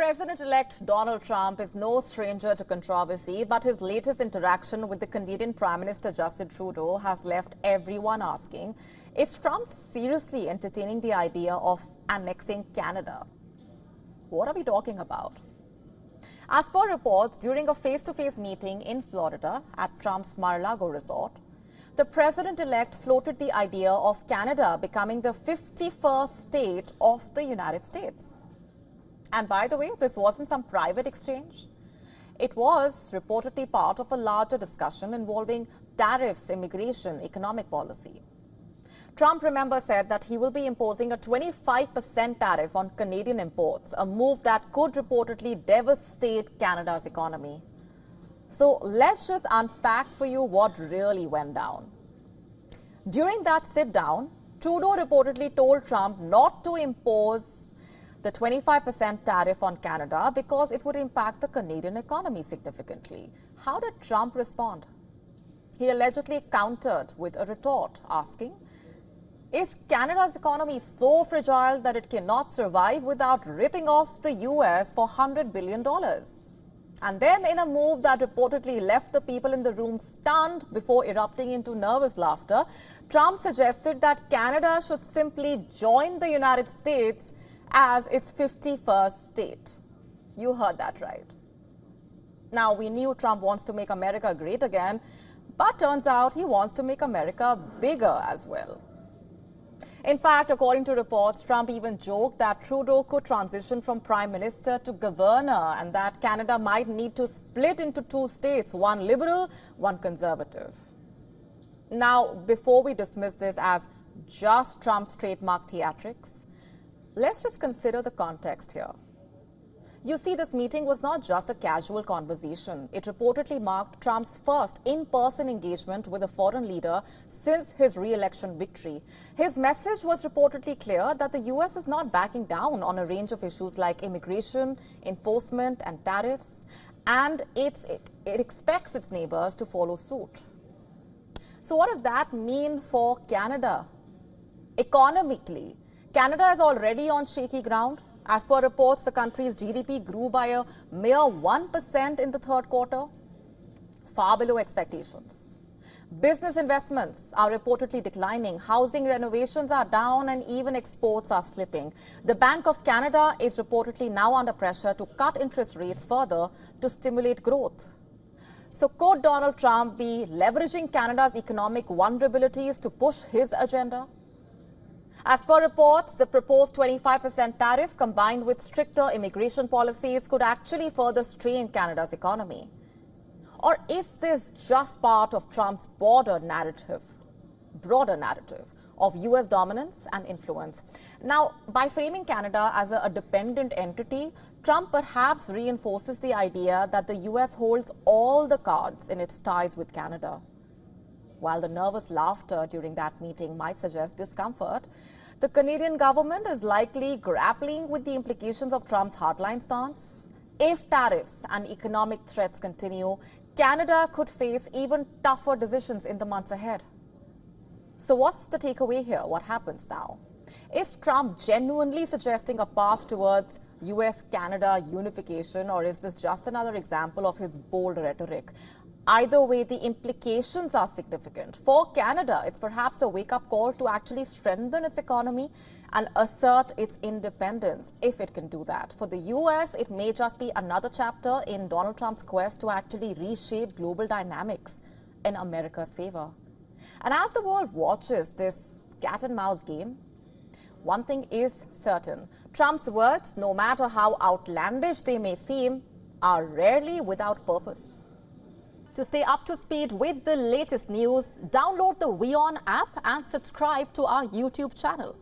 President-elect Donald Trump is no stranger to controversy, but his latest interaction with the Canadian Prime Minister Justin Trudeau has left everyone asking, is Trump seriously entertaining the idea of annexing Canada? What are we talking about? As per reports, during a face-to-face meeting in Florida at Trump's Mar-a-Lago resort, the president-elect floated the idea of Canada becoming the 51st state of the United States. And by the way, this wasn't some private exchange. It was reportedly part of a larger discussion involving tariffs, immigration, economic policy. Trump, remember, said that he will be imposing a 25% tariff on Canadian imports, a move that could reportedly devastate Canada's economy. So let's just unpack for you what really went down. During that sit-down, Trudeau reportedly told Trump not to impose the 25% tariff on Canada because it would impact the Canadian economy significantly. How did Trump respond? He allegedly countered with a retort asking, is Canada's economy so fragile that it cannot survive without ripping off the US for $100 billion? And then, in a move that reportedly left the people in the room stunned before erupting into nervous laughter, Trump suggested that Canada should simply join the United States as its 51st state. You heard that right. Now, we knew Trump wants to make America great again, but turns out he wants to make America bigger as well. In fact, according to reports, Trump even joked that Trudeau could transition from prime minister to governor and that Canada might need to split into two states, one liberal, one conservative. Now, before we dismiss this as just Trump's trademark theatrics, let's just consider the context here. You see, this meeting was not just a casual conversation. It reportedly marked Trump's first in-person engagement with a foreign leader since his re-election victory. His message was reportedly clear that the U.S. is not backing down on a range of issues like immigration, enforcement, and tariffs, and it expects its neighbors to follow suit. So what does that mean for Canada? Economically, Canada is already on shaky ground. As per reports, the country's GDP grew by a mere 1% in the third quarter, far below expectations. Business investments are reportedly declining, housing renovations are down, and even exports are slipping. The Bank of Canada is reportedly now under pressure to cut interest rates further to stimulate growth. So could Donald Trump be leveraging Canada's economic vulnerabilities to push his agenda? As per reports, the proposed 25% tariff combined with stricter immigration policies could actually further strain Canada's economy. Or is this just part of Trump's broader narrative of U.S. dominance and influence? Now, by framing Canada as a dependent entity, Trump perhaps reinforces the idea that the U.S. holds all the cards in its ties with Canada. While the nervous laughter during that meeting might suggest discomfort, the Canadian government is likely grappling with the implications of Trump's hardline stance. If tariffs and economic threats continue, Canada could face even tougher decisions in the months ahead. So what's the takeaway here? What happens now? Is Trump genuinely suggesting a path towards US-Canada unification, or is this just another example of his bold rhetoric? Either way, the implications are significant. For Canada, it's perhaps a wake-up call to actually strengthen its economy and assert its independence, if it can do that. For the US, it may just be another chapter in Donald Trump's quest to actually reshape global dynamics in America's favor. And as the world watches this cat-and-mouse game, one thing is certain. Trump's words, no matter how outlandish they may seem, are rarely without purpose. To stay up to speed with the latest news, download the WION app and subscribe to our YouTube channel.